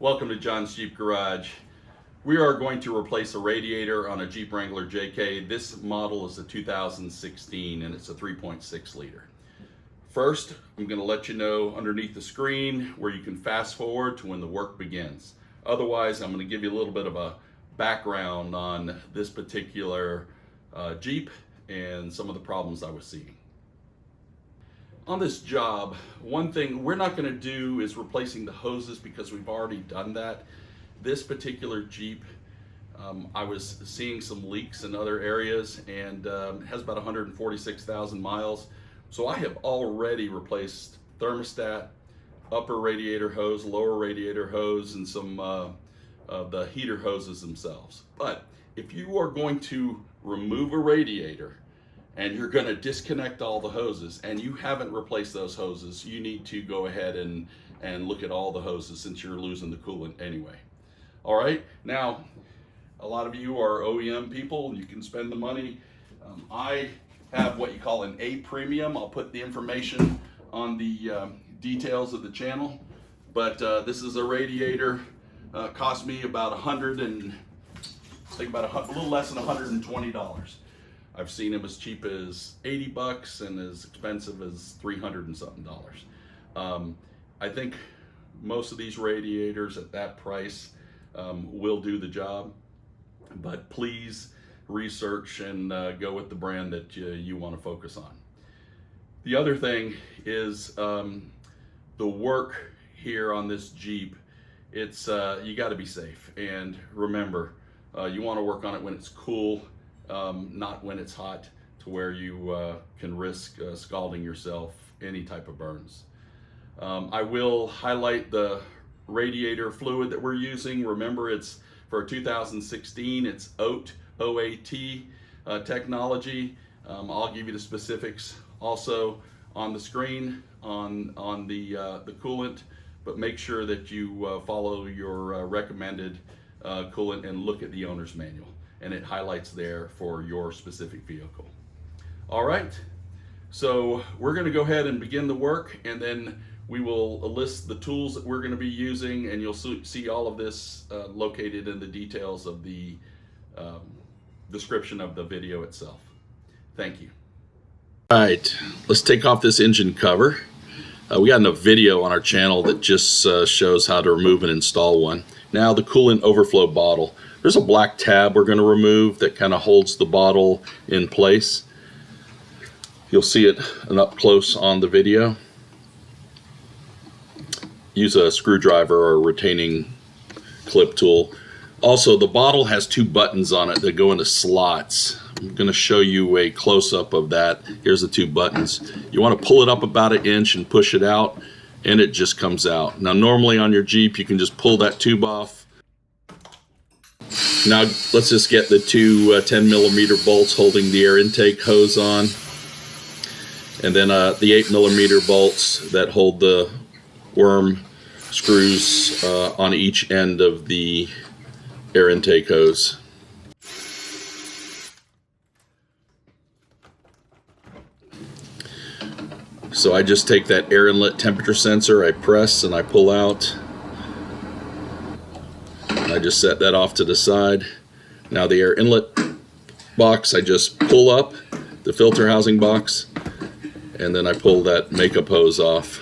Welcome to John's Jeep Garage. We are going to replace a radiator on a Jeep Wrangler JK. This model is a 2016 and it's a 3.6 liter. First, I'm going to let you know underneath the screen where you can fast forward to when the work begins. Otherwise, I'm going to give you a little bit of a background on this particular Jeep and some of the problems I was seeing. On this job, one thing we're not going to do is replacing the hoses because we've already done that. This particular Jeep, I was seeing some leaks in other areas and has about 146,000 miles. So I have already replaced thermostat, upper radiator hose, lower radiator hose, and some of the heater hoses themselves. But if you are going to remove a radiator and you're going to disconnect all the hoses and you haven't replaced those hoses, you need to go ahead and look at all the hoses since you're losing the coolant anyway. All right, now a lot of you are OEM people, you can spend the money. I have what you call an A premium. I'll put the information on the details of the channel, but this is a radiator, cost me about a little less than $120. I've seen them as cheap as 80 bucks and as expensive as 300 and something dollars. I think most of these radiators at that price will do the job, but please research and go with the brand that you want to focus on. The other thing is the work here on this Jeep. It's you got to be safe, and remember, you want to work on it when it's cool, not when it's hot, to where you can risk scalding yourself, any type of burns. I will highlight the radiator fluid that we're using. Remember, it's for 2016, it's HOAT, O-A-T technology. I'll give you the specifics also on the screen on the coolant, but make sure that you follow your recommended coolant and look at the owner's manual, and it highlights there for your specific vehicle. All right, so we're going to go ahead and begin the work, and then we will list the tools that we're going to be using, and you'll see all of this located in the details of the description of the video itself. Thank you. All right, let's take off this engine cover. We got a video on our channel that just shows how to remove and install one. Now the coolant overflow bottle. There's a black tab we're going to remove that kind of holds the bottle in place. You'll see it up close on the video. Use a screwdriver or a retaining clip tool. Also, the bottle has two buttons on it that go into slots. I'm going to show you a close-up of that. Here's the two buttons. You want to pull it up about an inch and push it out, and it just comes out. Now, normally on your Jeep, you can just pull that tube off. Now, let's just get the two 10mm bolts holding the air intake hose on, and then the 8mm bolts that hold the worm screws on each end of the air intake hose. So I just take that air inlet temperature sensor, I press and I pull out. I just set that off to the side. Now the air inlet box, I just pull up the filter housing box, and then I pull that makeup hose off,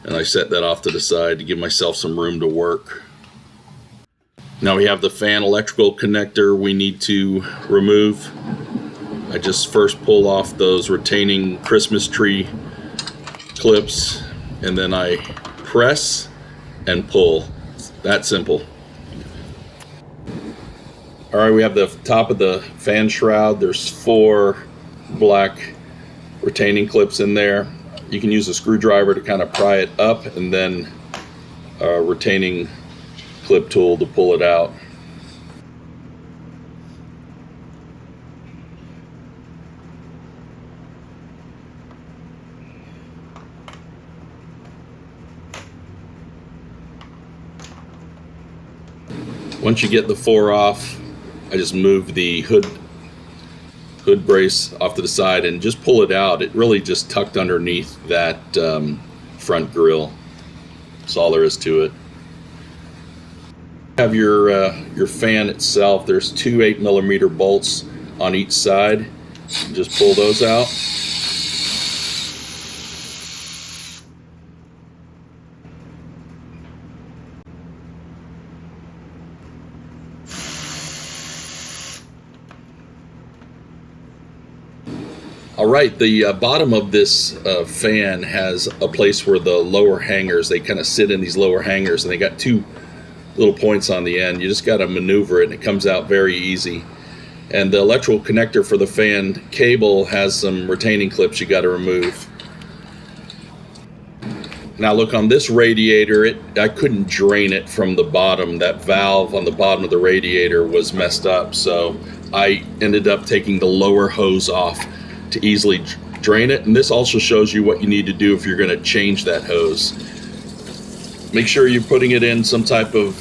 and I set that off to the side to give myself some room to work. Now we have the fan electrical connector we need to remove. I just first pull off those retaining Christmas tree clips, and then I press and pull. It's that simple. All right, we have the top of the fan shroud. There's 4 black retaining clips in there. You can use a screwdriver to kind of pry it up, and then a retaining clip tool to pull it out. Once you get the 4 off, I just move the hood brace off to the side and just pull it out. It really just tucked underneath that front grille. That's all there is to it. Have your fan itself. There's two 8mm bolts on each side. Just pull those out. All right, the bottom of this fan has a place where the lower hangers, they kind of sit in these lower hangers, and they got two little points on the end. You just got to maneuver it, and it comes out very easy. And the electrical connector for the fan cable has some retaining clips you got to remove. Now look, on this radiator, I couldn't drain it from the bottom. That valve on the bottom of the radiator was messed up, so I ended up taking the lower hose off to easily drain it. And this also shows you what you need to do if you're going to change that hose. Make sure you're putting it in some type of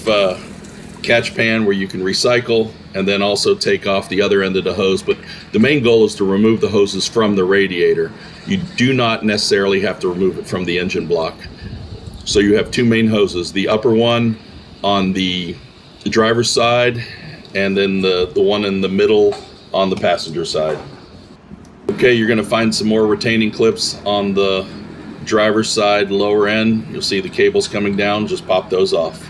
catch pan where you can recycle, and then also take off the other end of the hose. But the main goal is to remove the hoses from the radiator. You do not necessarily have to remove it from the engine block. So you have two main hoses, the upper one on the driver's side, and then the one in the middle on the passenger side. Okay, you're going to find some more retaining clips on the driver's side lower end. You'll see the cables coming down. Just pop those off.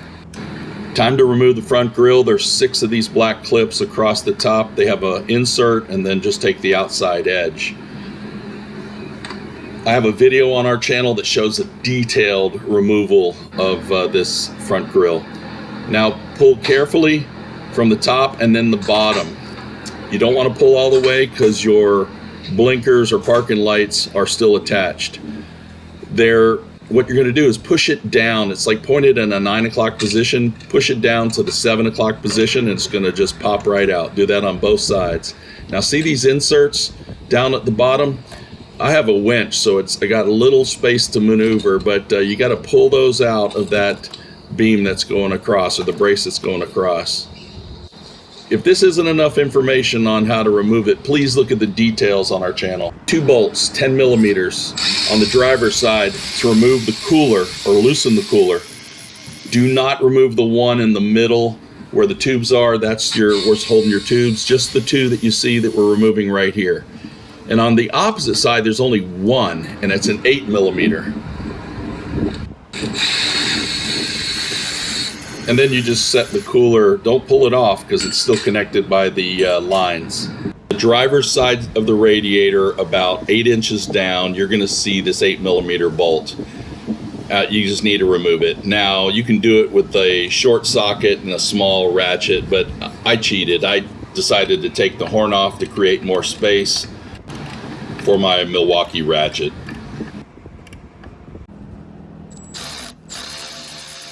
Time to remove the front grille. There's 6 of these black clips across the top. They have an insert, and then just take the outside edge. I have a video on our channel that shows a detailed removal of this front grille. Now pull carefully from the top and then the bottom. You don't want to pull all the way because your blinkers or parking lights are still attached. What you're going to do is push it down. It's like pointed in a 9 o'clock position. Push it down to the 7 o'clock position, and it's going to just pop right out. Do that on both sides. Now see these inserts down at the bottom? I have a winch, so I got a little space to maneuver, but you got to pull those out of that beam that's going across, or the brace that's going across. If this isn't enough information on how to remove it, please look at the details on our channel. 2 bolts, 10mm on the driver's side to remove the cooler or loosen the cooler. Do not remove the one in the middle where the tubes are. That's what's holding your tubes. Just the 2 that you see that we're removing right here. And on the opposite side, there's only one, and it's an 8mm. And then you just set the cooler, don't pull it off because it's still connected by the lines. The driver's side of the radiator, about 8 inches down, you're going to see this 8mm bolt. You just need to remove it. Now, you can do it with a short socket and a small ratchet, but I cheated. I decided to take the horn off to create more space for my Milwaukee ratchet.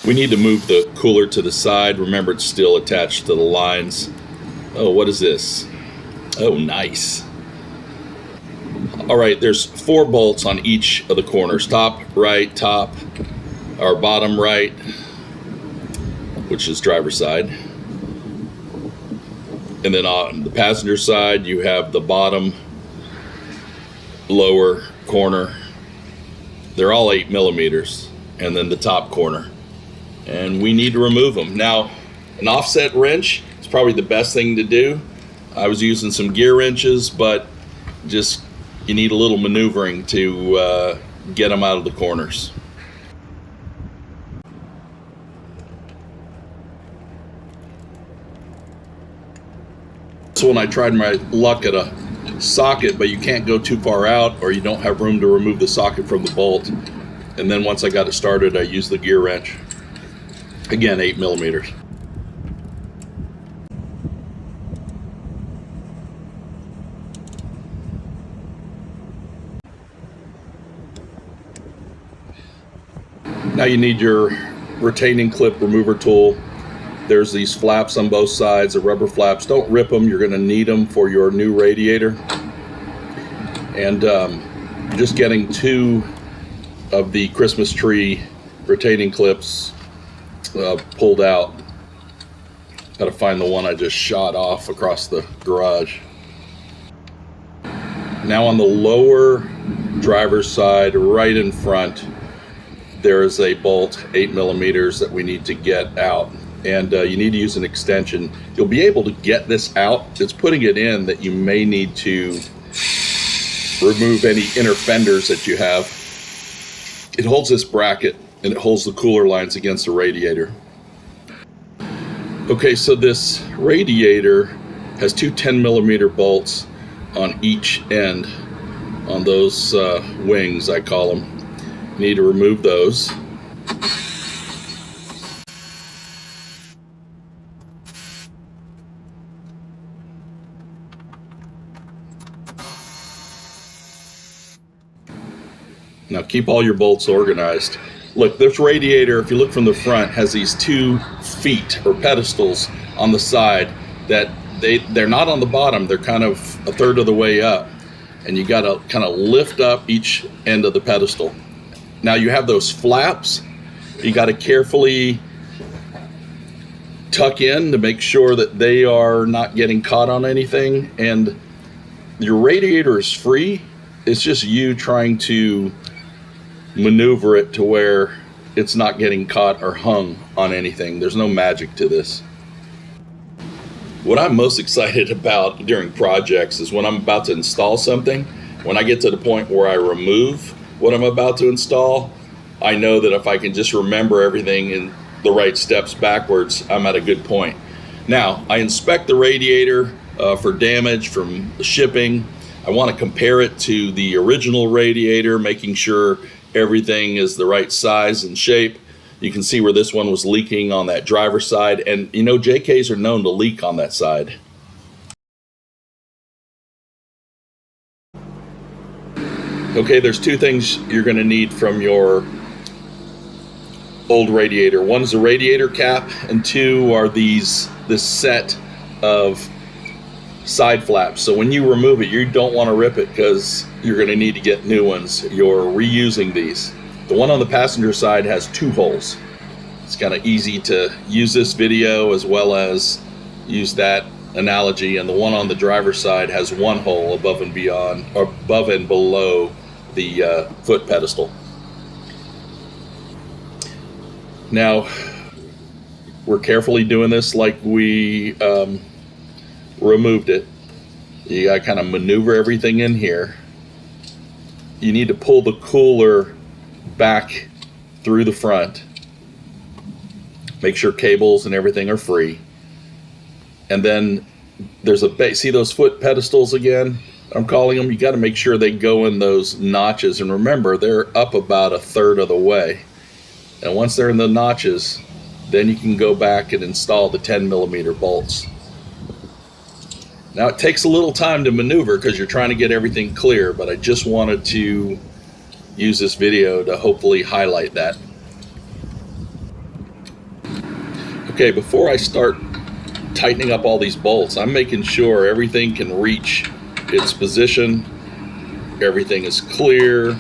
We need to move the cooler to the side. Remember, it's still attached to the lines. Oh, what is this? Oh, nice. All right, there's 4 bolts on each of the corners. Top right, top, or bottom right, which is driver's side. And then on the passenger side, you have the bottom, lower corner. They're all 8mm. And then the top corner. And we need to remove them. Now, an offset wrench is probably the best thing to do. I was using some gear wrenches, but just you need a little maneuvering to get them out of the corners. So when I tried my luck at a socket, but you can't go too far out or you don't have room to remove the socket from the bolt. And then once I got it started, I used the gear wrench. Again, 8mm. Now you need your retaining clip remover tool. There's these flaps on both sides, the rubber flaps. Don't rip them, you're gonna need them for your new radiator. And just getting 2 of the Christmas tree retaining clips pulled out. Got to find the one I just shot off across the garage. Now on the lower driver's side, right in front, there is a bolt, 8mm, that we need to get out. and you need to use an extension. You'll be able to get this out. It's putting it in that you may need to remove any inner fenders that you have. It holds this bracket and it holds the cooler lines against the radiator. Okay, so this radiator has two 10mm bolts on each end, on those wings, I call them. You need to remove those. Now keep all your bolts organized. Look, this radiator, if you look from the front, has these 2 feet or pedestals on the side that they're not on the bottom, they're kind of a third of the way up. And you gotta kind of lift up each end of the pedestal. Now you have those flaps, you gotta carefully tuck in to make sure that they are not getting caught on anything. And your radiator is free, it's just you trying to maneuver it to where it's not getting caught or hung on anything. There's no magic to this. What I'm most excited about during projects is when I'm about to install something. When I get to the point where I remove what I'm about to install, I know that if I can just remember everything in the right steps backwards, I'm at a good point. Now, I inspect the radiator for damage from shipping. I want to compare it to the original radiator, making sure everything is the right size and shape. You can see where this one was leaking on that driver's side, and you know JKs are known to leak on that side. Okay, there's 2 things you're going to need from your old radiator. One is a radiator cap, and 2 are this set of side flaps. So when you remove it, you don't want to rip it because you're going to need to get new ones. You're reusing these. The one on the passenger side has 2 holes. It's kind of easy to use this video as well as use that analogy. And the one on the driver's side has 1 hole above and beyond, or above and below the foot pedestal. Now, we're carefully doing this like we removed it. You gotta kind of maneuver everything in here. You need to pull the cooler back through the front. Make sure cables and everything are free. And then there's a base. See those foot pedestals again? I'm calling them. You got to make sure they go in those notches. And remember, they're up about a third of the way. And once they're in the notches, then you can go back and install the 10mm bolts. Now it takes a little time to maneuver because you're trying to get everything clear, but I just wanted to use this video to hopefully highlight that. Okay, before I start tightening up all these bolts, I'm making sure everything can reach its position, everything is clear.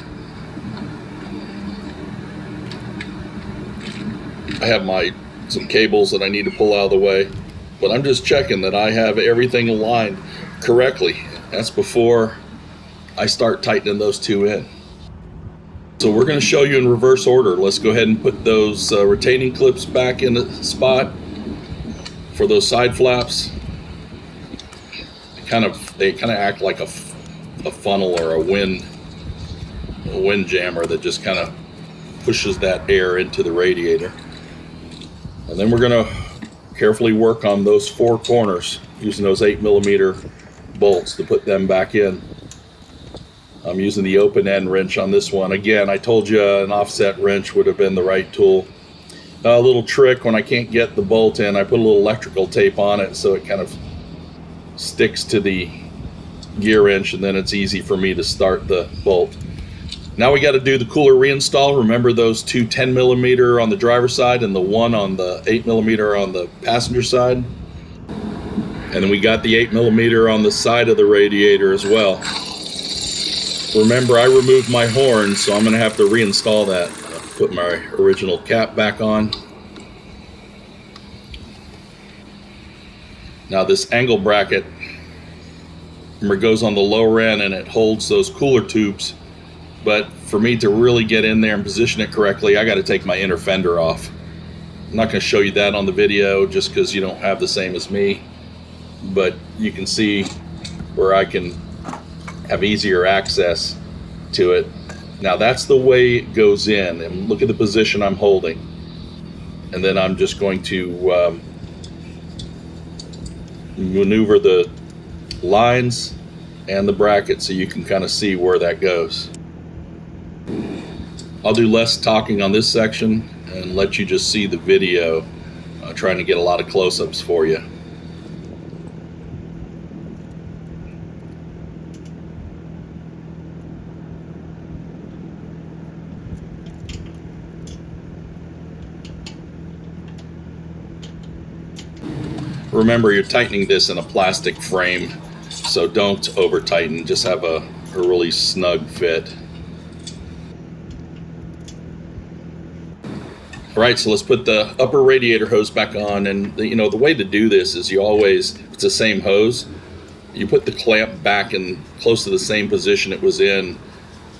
I have some cables that I need to pull out of the way, but I'm just checking that I have everything aligned correctly. That's before I start tightening those 2 in. So we're going to show you in reverse order. Let's go ahead and put those retaining clips back in the spot for those side flaps. They kind of act like a funnel or a wind jammer that just kind of pushes that air into the radiator. And then we're going to carefully work on those 4 corners using those 8mm bolts to put them back in. I'm using the open end wrench on this one. Again, I told you an offset wrench would have been the right tool. A little trick, when I can't get the bolt in, I put a little electrical tape on it so it kind of sticks to the gear wrench, and then it's easy for me to start the bolt. Now we got to do the cooler reinstall. Remember those 2 10mm on the driver's side and the 1 on the 8mm on the passenger side? And then we got the 8mm on the side of the radiator as well. Remember, I removed my horn, so I'm going to have to reinstall that. I'll put my original cap back on. Now this angle bracket, remember, goes on the lower end and it holds those cooler tubes. But for me to really get in there and position it correctly, I got to take my inner fender off. I'm not going to show you that on the video just because you don't have the same as me, but you can see where I can have easier access to it. Now that's the way it goes in, and look at the position I'm holding. And then I'm just going to maneuver the lines and the bracket so you can kind of see where that goes. I'll do less talking on this section and let you just see the video, trying to get a lot of close-ups for you. Remember, you're tightening this in a plastic frame, so don't over tighten, just have a really snug fit. All right, so let's put the upper radiator hose back on, and the way to do this is you always, it's the same hose, you put the clamp back in close to the same position it was in,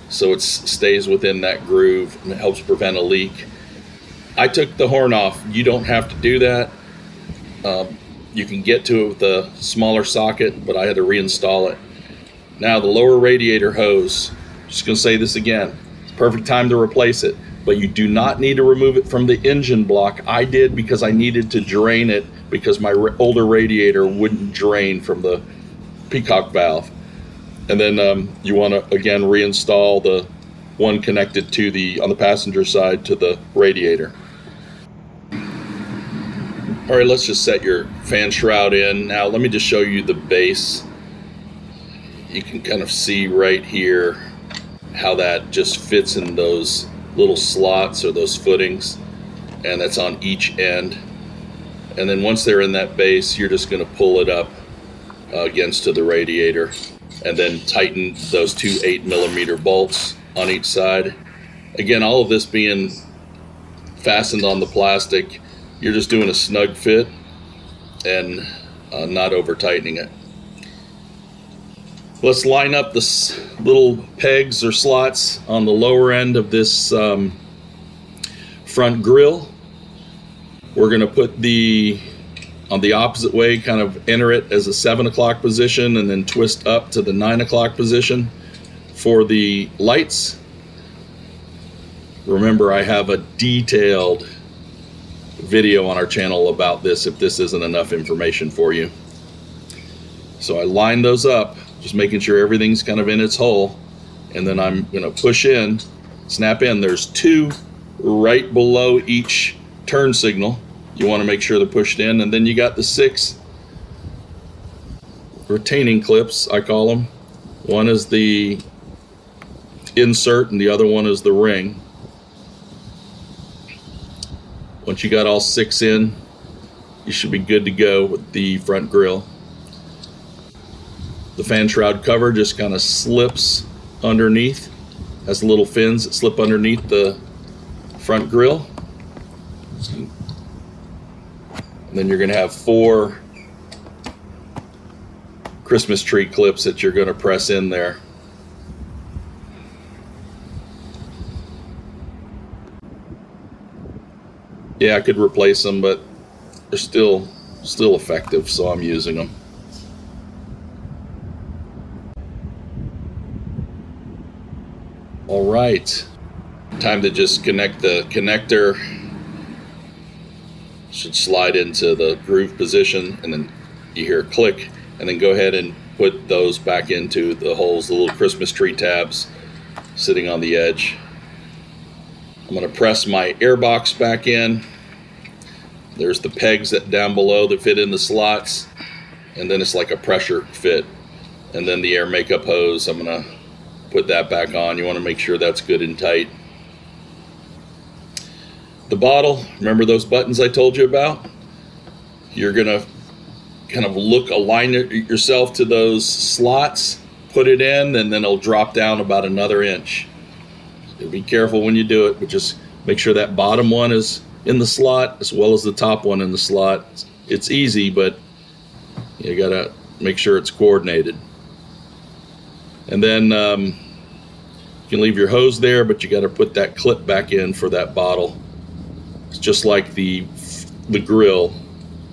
so it stays within that groove and it helps prevent a leak. I took the horn off. You don't have to do that. You can get to it with a smaller socket, but I had to reinstall it. Now the lower radiator hose, just gonna say this again, perfect time to replace it, but you do not need to remove it from the engine block. I did because I needed to drain it because my older radiator wouldn't drain from the peacock valve. And then you wanna, again, reinstall the one connected to on the passenger side to the radiator. All right, let's just set your fan shroud in. Now let me just show you the base. You can kind of see right here how that just fits in those little slots or those footings, and that's on each end. And then once they're in that base, you're just gonna pull it up against to the radiator and then tighten those two 8mm bolts on each side. Again, all of this being fastened on the plastic, you're just doing a snug fit and not over tightening it. Let's line up the little pegs or slots on the lower end of this front grille. We're gonna put on the opposite way, kind of enter it as a 7 o'clock position and then twist up to the 9 o'clock position. For the lights, remember I have a detailed video on our channel about this if this isn't enough information for you. So I line those up, just making sure everything's kind of in its hole, and then I'm gonna push in, snap in. There's two right below each turn signal. You want to make sure they're pushed in, and then you got the 6 retaining clips, I call them. One is the insert and the other one is the ring. Once you got all 6 in, you should be good to go with the front grille. The fan shroud cover just kind of slips underneath, has little fins that slip underneath the front grille. And then you're going to have 4 Christmas tree clips that you're going to press in there. Yeah, I could replace them, but they're still effective, so I'm using them. All right, time to just connect the connector. Should slide into the groove position, and then you hear a click, and then go ahead and put those back into the holes, the little Christmas tree tabs sitting on the edge. I'm going to press my air box back in. There's the pegs that down below that fit in the slots, and then it's like a pressure fit. And then the air makeup hose, I'm going to put that back on. You want to make sure that's good and tight. The bottle, remember those buttons I told you about? You're going to kind of align yourself to those slots, put it in, and then it'll drop down about another inch. So be careful when you do it, but just make sure that bottom one is in the slot as well as the top one in the slot. It's easy, but you gotta make sure it's coordinated. And then you can leave your hose there, but you gotta put that clip back in for that bottle. It's just like the grill.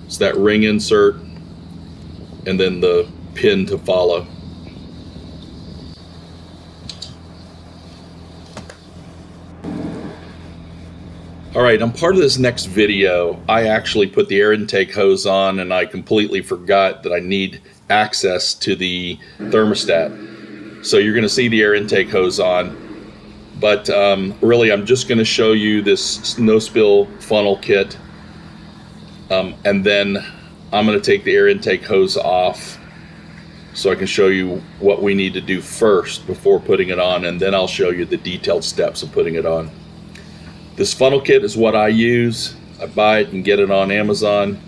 It's that ring insert and then the pin to follow. All right, on part of this next video, I actually put the air intake hose on and I completely forgot that I need access to the thermostat. So you're gonna see the air intake hose on, but really I'm just gonna show you this no spill funnel kit, and then I'm gonna take the air intake hose off so I can show you what we need to do first before putting it on, and then I'll show you the detailed steps of putting it on. This funnel kit is what I use. I buy it and get it on Amazon.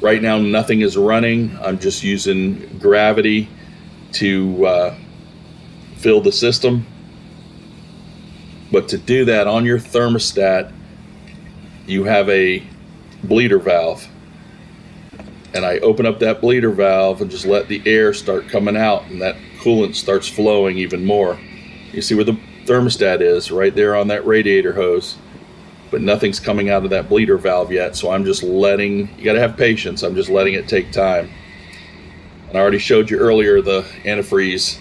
Right now nothing is running. I'm just using gravity to fill the system. But to do that on your thermostat, you have a bleeder valve. And I open up that bleeder valve and just let the air start coming out, and that coolant starts flowing even more. You see where the thermostat is right there on that radiator hose, but nothing's coming out of that bleeder valve yet, so I'm just letting, you gotta have patience, I'm just letting it take time. And I already showed you earlier the antifreeze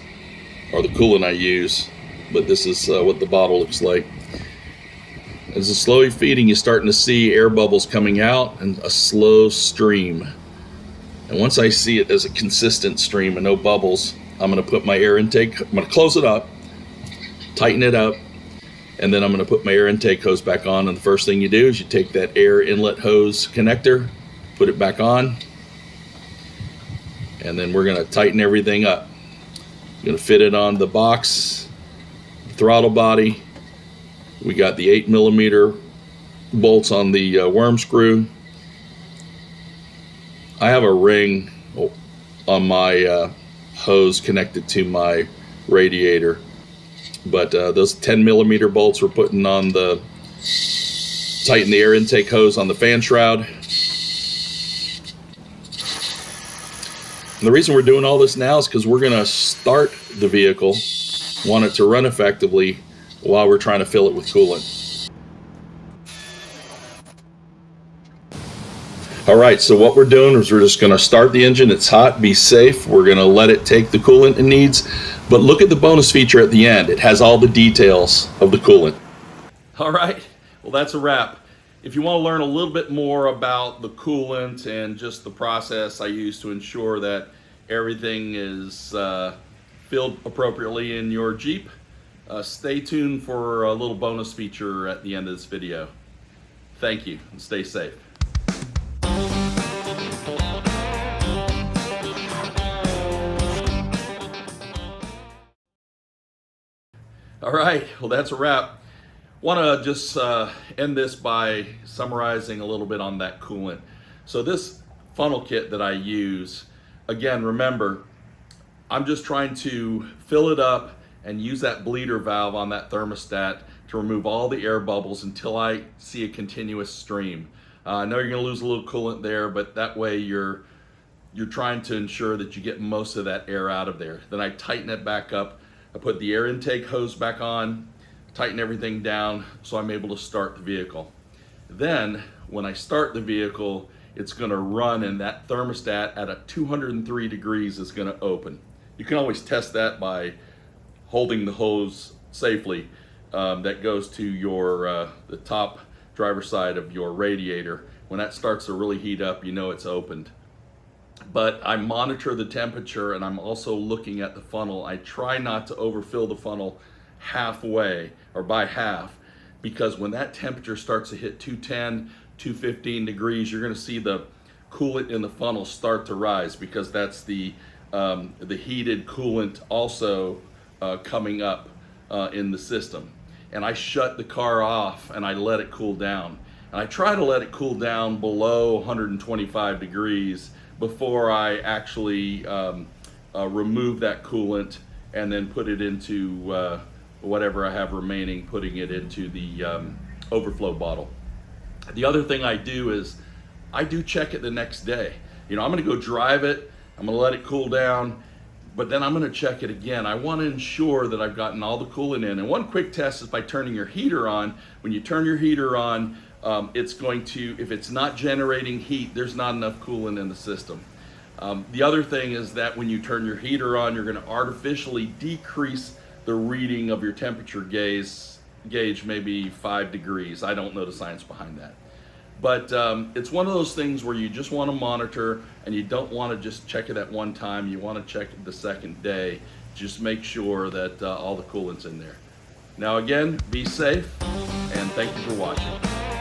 or the coolant I use, but this is what the bottle looks like. As it's slowly feeding, you're starting to see air bubbles coming out and a slow stream. And once I see it as a consistent stream and no bubbles, I'm gonna put my air intake, I'm gonna close it up, tighten it up, and then I'm going to put my air intake hose back on. And the first thing you do is you take that air inlet hose connector, put it back on, and then we're going to tighten everything up. We're going to fit it on the box, the throttle body. We got the 8mm bolts on the worm screw. I have a ring on my hose connected to my radiator. But those 10mm bolts we're putting on the, tighten the air intake hose on the fan shroud. And the reason we're doing all this now is because we're going to start the vehicle, want it to run effectively while we're trying to fill it with coolant. All right, so what we're doing is we're just going to start the engine. It's hot, be safe. We're going to let it take the coolant it needs. But look at the bonus feature at the end. It has all the details of the coolant. All right, well, that's a wrap. If you want to learn a little bit more about the coolant and just the process I use to ensure that everything is filled appropriately in your Jeep, stay tuned for a little bonus feature at the end of this video. Thank you, and stay safe. All right, well, that's a wrap. Want to just end this by summarizing a little bit on that coolant. So this funnel kit that I use, again, remember, I'm just trying to fill it up and use that bleeder valve on that thermostat to remove all the air bubbles until I see a continuous stream. I know you're going to lose a little coolant there, but that way you're trying to ensure that you get most of that air out of there. Then I tighten it back up. I put the air intake hose back on, tighten everything down so I'm able to start the vehicle. Then when I start the vehicle, it's going to run, and that thermostat at a 203 degrees is going to open. You can always test that by holding the hose safely that goes to your the top driver's side of your radiator. When that starts to really heat up, you know it's opened. But I monitor the temperature, and I'm also looking at the funnel. I try not to overfill the funnel halfway or by half, because when that temperature starts to hit 210, 215 degrees, you're going to see the coolant in the funnel start to rise, because that's the heated coolant also coming up in the system. And I shut the car off and I let it cool down. And I try to let it cool down below 125 degrees before I actually remove that coolant and then put it into whatever I have remaining, putting it into the overflow bottle. The other thing I do is I do check it the next day. You know, I'm gonna go drive it, I'm gonna let it cool down, but then I'm going to check it again. I want to ensure that I've gotten all the coolant in. And one quick test is by turning your heater on. When you turn your heater on, it's going to, if it's not generating heat, there's not enough coolant in the system. The other thing is that when you turn your heater on, you're going to artificially decrease the reading of your temperature gauge maybe 5 degrees. I don't know the science behind that. But it's one of those things where you just want to monitor, and you don't want to just check it at one time. You want to check it the second day. Just make sure that all the coolant's in there. Now again, be safe, and thank you for watching.